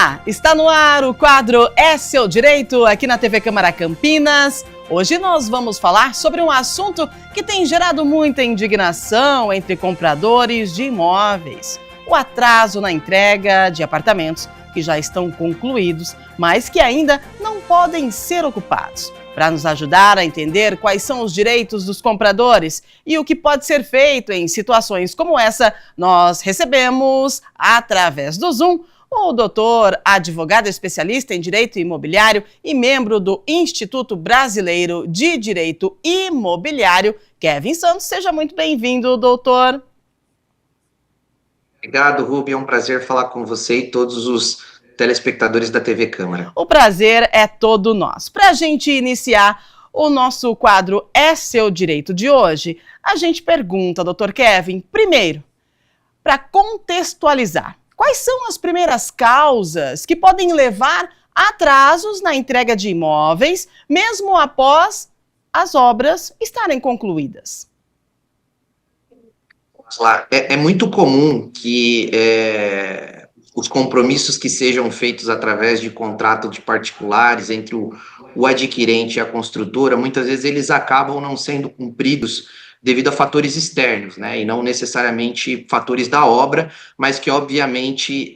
Olá, está no ar o quadro É Seu Direito aqui na TV Câmara Campinas. Hoje nós vamos falar sobre um assunto que tem gerado muita indignação entre compradores de imóveis. O atraso na entrega de apartamentos que já estão concluídos, mas que ainda não podem ser ocupados. Para nos ajudar a entender quais são os direitos dos compradores e o que pode ser feito em situações como essa, nós recebemos, através do Zoom, o doutor, advogado especialista em direito imobiliário e membro do Instituto Brasileiro de Direito Imobiliário, Kevin Santos. Seja muito bem-vindo, doutor. Obrigado, Rubi. É um prazer falar com você e todos os telespectadores da TV Câmara. O prazer é todo nosso. Para a gente iniciar o nosso quadro É Seu Direito de hoje, a gente pergunta, doutor Kevin, primeiro, para contextualizar, quais são as primeiras causas que podem levar a atrasos na entrega de imóveis, mesmo após as obras estarem concluídas? Vamos lá. É muito comum que os compromissos que sejam feitos através de contrato de particulares entre o adquirente e a construtora, muitas vezes eles acabam não sendo cumpridos devido a fatores externos, né, e não necessariamente fatores da obra, mas que obviamente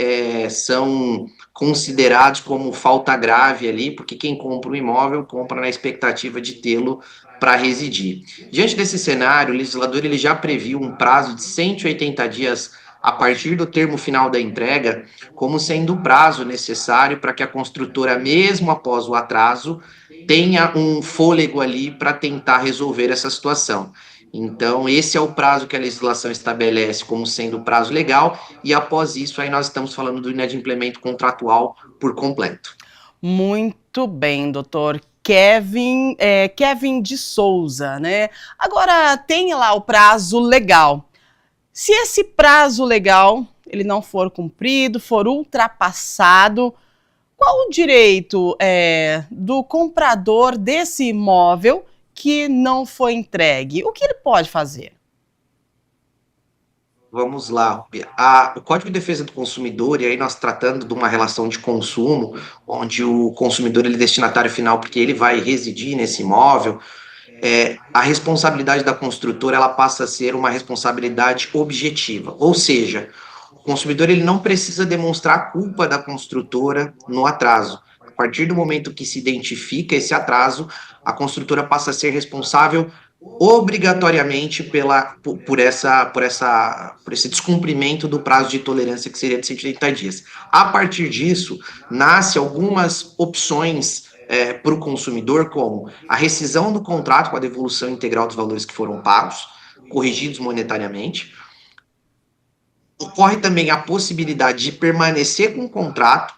são considerados como falta grave ali, porque quem compra um imóvel compra na expectativa de tê-lo para residir. Diante desse cenário, o legislador ele já previu um prazo de 180 dias a partir do termo final da entrega, como sendo o prazo necessário para que a construtora, mesmo após o atraso, tenha um fôlego ali para tentar resolver essa situação. Então, esse é o prazo que a legislação estabelece como sendo o prazo legal, e após isso, aí nós estamos falando do inadimplemento contratual por completo. Muito bem, doutor Kevin de Souza, né? Agora, tem lá o prazo legal. Se esse prazo legal ele não for cumprido, for ultrapassado, qual o direito do comprador desse imóvel que não foi entregue? O que ele pode fazer? Vamos lá, o Código de Defesa do Consumidor, e aí nós tratando de uma relação de consumo, onde o consumidor ele é destinatário final porque ele vai residir nesse imóvel, a responsabilidade da construtora ela passa a ser uma responsabilidade objetiva, ou seja, o consumidor ele não precisa demonstrar a culpa da construtora no atraso. A partir do momento que se identifica esse atraso, a construtora passa a ser responsável obrigatoriamente por esse descumprimento do prazo de tolerância, que seria de 180 dias. A partir disso, nasce algumas opções para o consumidor, como a rescisão do contrato com a devolução integral dos valores que foram pagos, corrigidos monetariamente. Ocorre também a possibilidade de permanecer com o contrato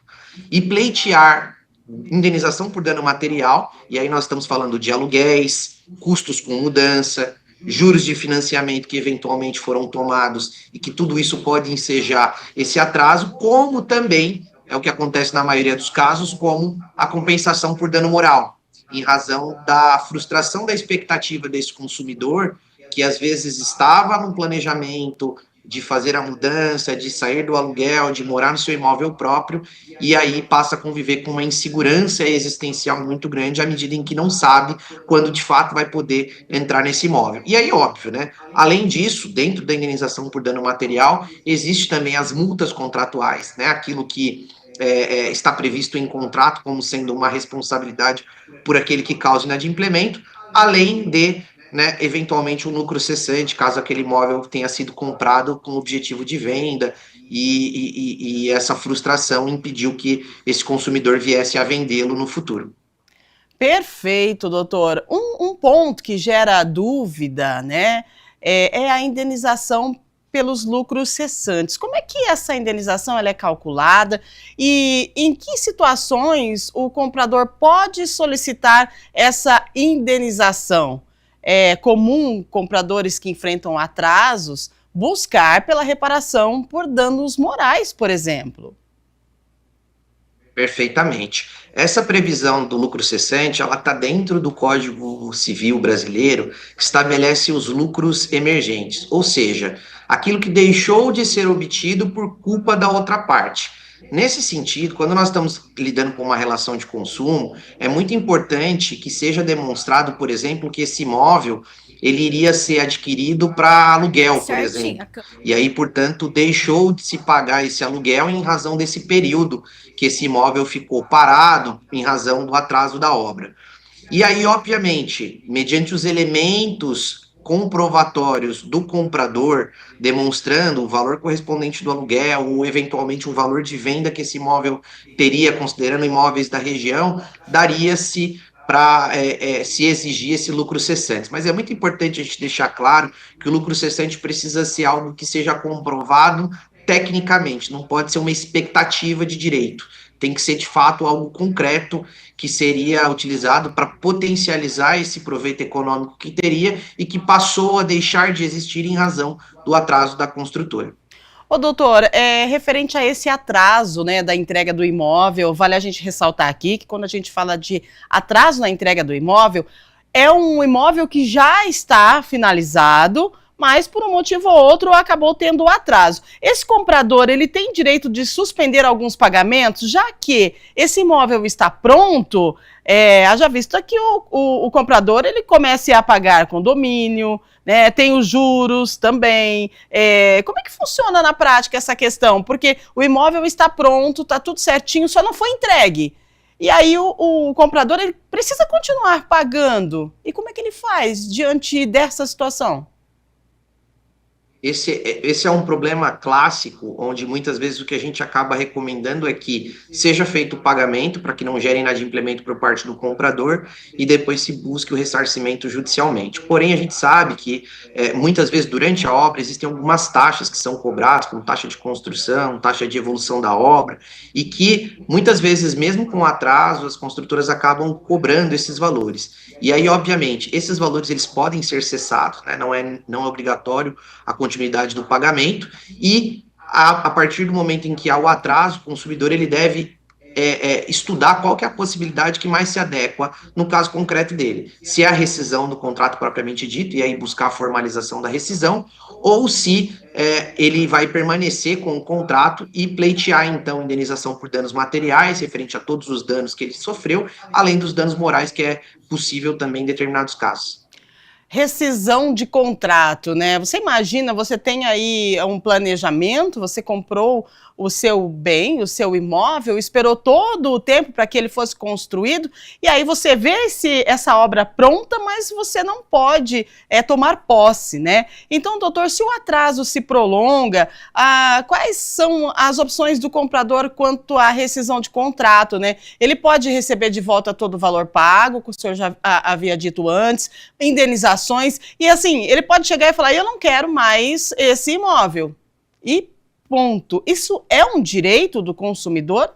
e pleitear indenização por dano material, e aí nós estamos falando de aluguéis, custos com mudança, juros de financiamento que eventualmente foram tomados e que tudo isso pode ensejar esse atraso, como também é o que acontece na maioria dos casos, como a compensação por dano moral, em razão da frustração da expectativa desse consumidor, que às vezes estava no planejamento de fazer a mudança, de sair do aluguel, de morar no seu imóvel próprio, e aí passa a conviver com uma insegurança existencial muito grande à medida em que não sabe quando de fato vai poder entrar nesse imóvel. E aí, óbvio, né? Além disso, dentro da indenização por dano material, existe também as multas contratuais, né? Aquilo que está previsto em contrato como sendo uma responsabilidade por aquele que causa inadimplemento, além de eventualmente um lucro cessante, caso aquele imóvel tenha sido comprado com objetivo de venda e essa frustração impediu que esse consumidor viesse a vendê-lo no futuro. Perfeito, doutor. Um ponto que gera dúvida, né, é a indenização pelos lucros cessantes. Como é que essa indenização ela é calculada e em que situações o comprador pode solicitar essa indenização? É comum compradores que enfrentam atrasos buscar pela reparação por danos morais, por exemplo. Perfeitamente. Essa previsão do lucro cessante, ela está dentro do Código Civil brasileiro, que estabelece os lucros emergentes, ou seja, aquilo que deixou de ser obtido por culpa da outra parte. Nesse sentido, quando nós estamos lidando com uma relação de consumo, é muito importante que seja demonstrado, por exemplo, que esse imóvel ele iria ser adquirido para aluguel, por exemplo. E aí, portanto, deixou de se pagar esse aluguel em razão desse período que esse imóvel ficou parado em razão do atraso da obra. E aí, obviamente, mediante os elementos comprovatórios do comprador, demonstrando o valor correspondente do aluguel ou eventualmente um valor de venda que esse imóvel teria, considerando imóveis da região, daria-se para se exigir esse lucro cessante. Mas é muito importante a gente deixar claro que o lucro cessante precisa ser algo que seja comprovado tecnicamente, não pode ser uma expectativa de direito. Tem que ser de fato algo concreto que seria utilizado para potencializar esse proveito econômico que teria e que passou a deixar de existir em razão do atraso da construtora. Ô, doutor, referente a esse atraso, né, da entrega do imóvel, vale a gente ressaltar aqui que quando a gente fala de atraso na entrega do imóvel, é um imóvel que já está finalizado, mas por um motivo ou outro acabou tendo atraso. Esse comprador, ele tem direito de suspender alguns pagamentos, já que esse imóvel está pronto, haja vista que o comprador, ele comece a pagar condomínio, né, tem os juros também. Como é que funciona na prática essa questão? Porque o imóvel está pronto, está tudo certinho, só não foi entregue. E aí o comprador, ele precisa continuar pagando. E como é que ele faz diante dessa situação? Esse é um problema clássico, onde muitas vezes o que a gente acaba recomendando é que seja feito o pagamento para que não gere inadimplemento por parte do comprador e depois se busque o ressarcimento judicialmente. Porém, a gente sabe que muitas vezes durante a obra existem algumas taxas que são cobradas, como taxa de construção, taxa de evolução da obra, e que muitas vezes, mesmo com atraso, as construtoras acabam cobrando esses valores. E aí, obviamente, esses valores eles podem ser cessados, né? Não é obrigatório a continuidade do pagamento, e a partir do momento em que há o atraso, o consumidor ele deve estudar qual que é a possibilidade que mais se adequa no caso concreto dele. Se é a rescisão do contrato propriamente dito, e aí buscar a formalização da rescisão, ou se ele vai permanecer com o contrato e pleitear, então, indenização por danos materiais, referente a todos os danos que ele sofreu, além dos danos morais, que é possível também em determinados casos. Rescisão de contrato, né? Você imagina, você tem aí um planejamento, você comprou o seu bem, o seu imóvel, esperou todo o tempo para que ele fosse construído, e aí você vê essa obra pronta, mas você não pode tomar posse, né? Então, doutor, se o atraso se prolonga, quais são as opções do comprador quanto à rescisão de contrato, né? Ele pode receber de volta todo o valor pago, que o senhor já havia dito antes, indenizações, e assim, ele pode chegar e falar, eu não quero mais esse imóvel. E ponto. Isso é um direito do consumidor?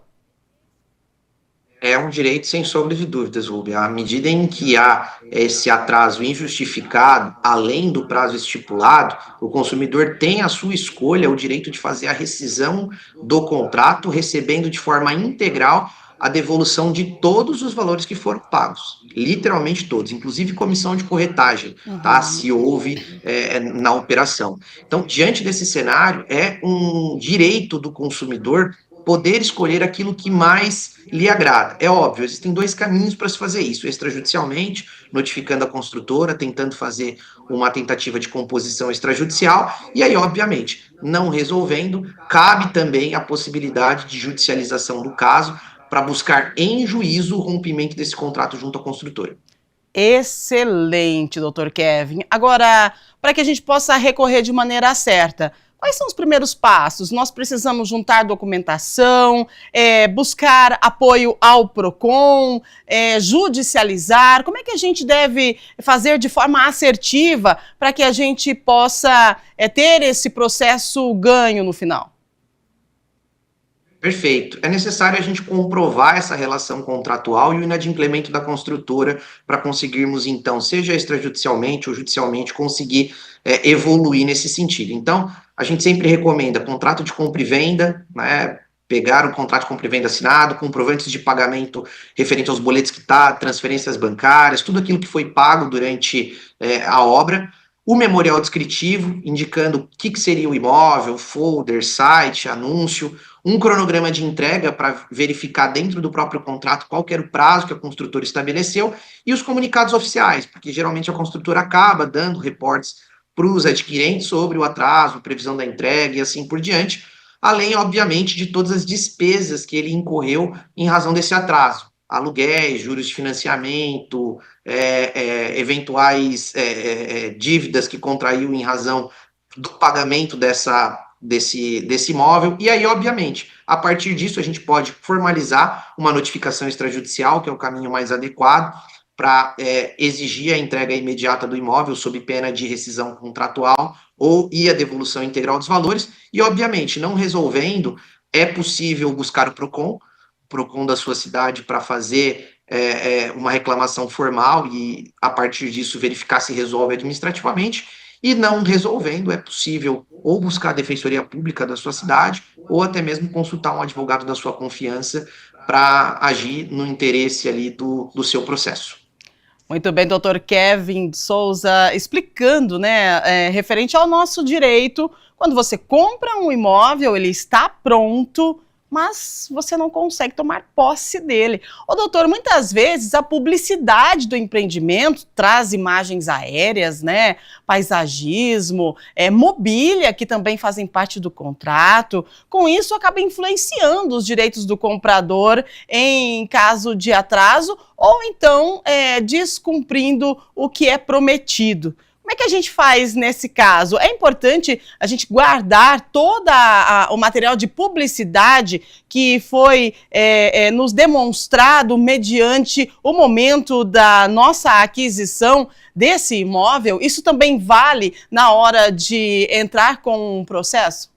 É um direito sem sombra de dúvidas, Rubem. À medida em que há esse atraso injustificado, além do prazo estipulado, o consumidor tem à sua escolha o direito de fazer a rescisão do contrato, recebendo de forma integral a devolução de todos os valores que foram pagos, literalmente todos, inclusive comissão de corretagem, tá? Se houve na operação. Então, diante desse cenário, é um direito do consumidor poder escolher aquilo que mais lhe agrada. É óbvio, existem dois caminhos para se fazer isso: extrajudicialmente, notificando a construtora, tentando fazer uma tentativa de composição extrajudicial, e aí, obviamente, não resolvendo, cabe também a possibilidade de judicialização do caso para buscar em juízo o rompimento desse contrato junto à construtora. Excelente, doutor Kevin. Agora, para que a gente possa recorrer de maneira certa, quais são os primeiros passos? Nós precisamos juntar documentação, buscar apoio ao PROCON, judicializar. Como é que a gente deve fazer de forma assertiva para que a gente possa ter esse processo ganho no final? Perfeito. É necessário a gente comprovar essa relação contratual e o inadimplemento da construtora para conseguirmos, então, seja extrajudicialmente ou judicialmente, conseguir evoluir nesse sentido. Então, a gente sempre recomenda contrato de compra e venda, né? Pegar o contrato de compra e venda assinado, comprovantes de pagamento referente aos boletos quitados, transferências bancárias, tudo aquilo que foi pago durante a obra. O memorial descritivo, indicando o que seria o imóvel, folder, site, anúncio, um cronograma de entrega para verificar dentro do próprio contrato qual que era o prazo que a construtora estabeleceu e os comunicados oficiais, porque geralmente a construtora acaba dando reportes para os adquirentes sobre o atraso, previsão da entrega e assim por diante, além, obviamente, de todas as despesas que ele incorreu em razão desse atraso. Aluguéis, juros de financiamento, eventuais dívidas que contraiu em razão do pagamento desse imóvel, e aí, obviamente, a partir disso a gente pode formalizar uma notificação extrajudicial, que é o caminho mais adequado, para exigir a entrega imediata do imóvel sob pena de rescisão contratual e a devolução integral dos valores, e, obviamente, não resolvendo, é possível buscar o PROCON da sua cidade para fazer uma reclamação formal e, a partir disso, verificar se resolve administrativamente, e não resolvendo, é possível ou buscar a Defensoria Pública da sua cidade ou até mesmo consultar um advogado da sua confiança para agir no interesse ali do seu processo. Muito bem, doutor Kevin de Souza, explicando, né, referente ao nosso direito, quando você compra um imóvel, ele está pronto, mas você não consegue tomar posse dele. Ô, doutor, muitas vezes a publicidade do empreendimento traz imagens aéreas, né, paisagismo, mobília, que também fazem parte do contrato. Com isso, acaba influenciando os direitos do comprador em caso de atraso ou então descumprindo o que é prometido. Como é que a gente faz nesse caso? É importante a gente guardar todo o material de publicidade que foi nos demonstrado mediante o momento da nossa aquisição desse imóvel? Isso também vale na hora de entrar com um processo?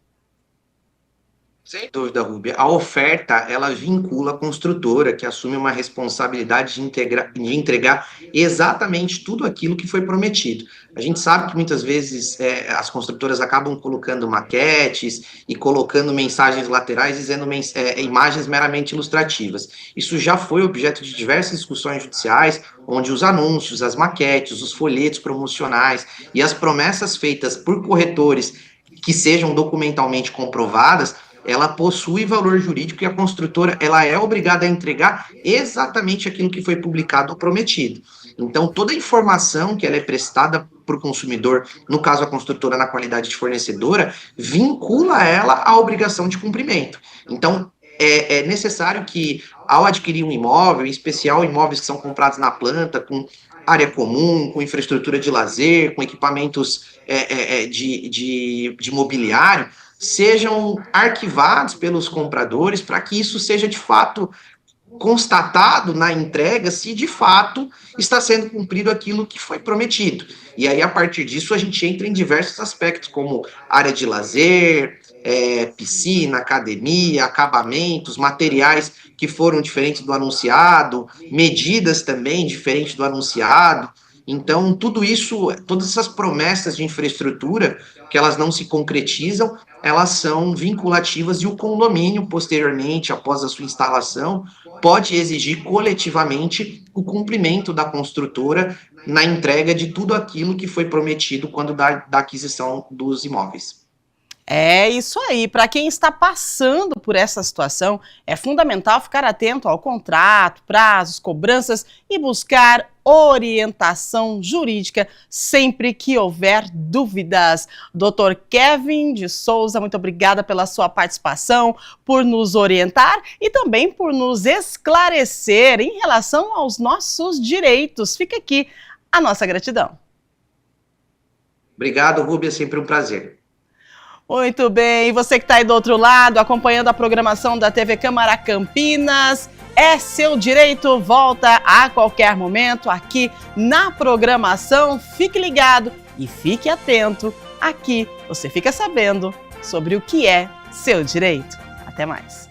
Sem dúvida, Rúbia. A oferta, ela vincula a construtora, que assume uma responsabilidade de entregar exatamente tudo aquilo que foi prometido. A gente sabe que muitas vezes as construtoras acabam colocando maquetes e colocando mensagens laterais, dizendo imagens meramente ilustrativas. Isso já foi objeto de diversas discussões judiciais, onde os anúncios, as maquetes, os folhetos promocionais e as promessas feitas por corretores que sejam documentalmente comprovadas, ela possui valor jurídico e a construtora ela é obrigada a entregar exatamente aquilo que foi publicado ou prometido. Então, toda a informação que ela é prestada para o consumidor, no caso a construtora na qualidade de fornecedora, vincula ela à obrigação de cumprimento. Então, é necessário que, ao adquirir um imóvel, em especial imóveis que são comprados na planta, com área comum, com infraestrutura de lazer, com equipamentos de mobiliário, sejam arquivados pelos compradores para que isso seja de fato constatado na entrega se de fato está sendo cumprido aquilo que foi prometido. E aí, a partir disso, a gente entra em diversos aspectos, como área de lazer, piscina, academia, acabamentos, materiais que foram diferentes do anunciado, medidas também diferentes do anunciado. Então, tudo isso, todas essas promessas de infraestrutura, que elas não se concretizam, elas são vinculativas e o condomínio, posteriormente, após a sua instalação, pode exigir coletivamente o cumprimento da construtora na entrega de tudo aquilo que foi prometido quando da aquisição dos imóveis. É isso aí. Para quem está passando por essa situação, é fundamental ficar atento ao contrato, prazos, cobranças e buscar orientação jurídica sempre que houver dúvidas. Dr. Kevin de Souza, muito obrigada pela sua participação, por nos orientar e também por nos esclarecer em relação aos nossos direitos. Fica aqui a nossa gratidão. Obrigado, Rúbia, é sempre um prazer. Muito bem, e você que está aí do outro lado, acompanhando a programação da TV Câmara Campinas, é seu direito, volta a qualquer momento aqui na programação. Fique ligado e fique atento, aqui você fica sabendo sobre o que é seu direito. Até mais.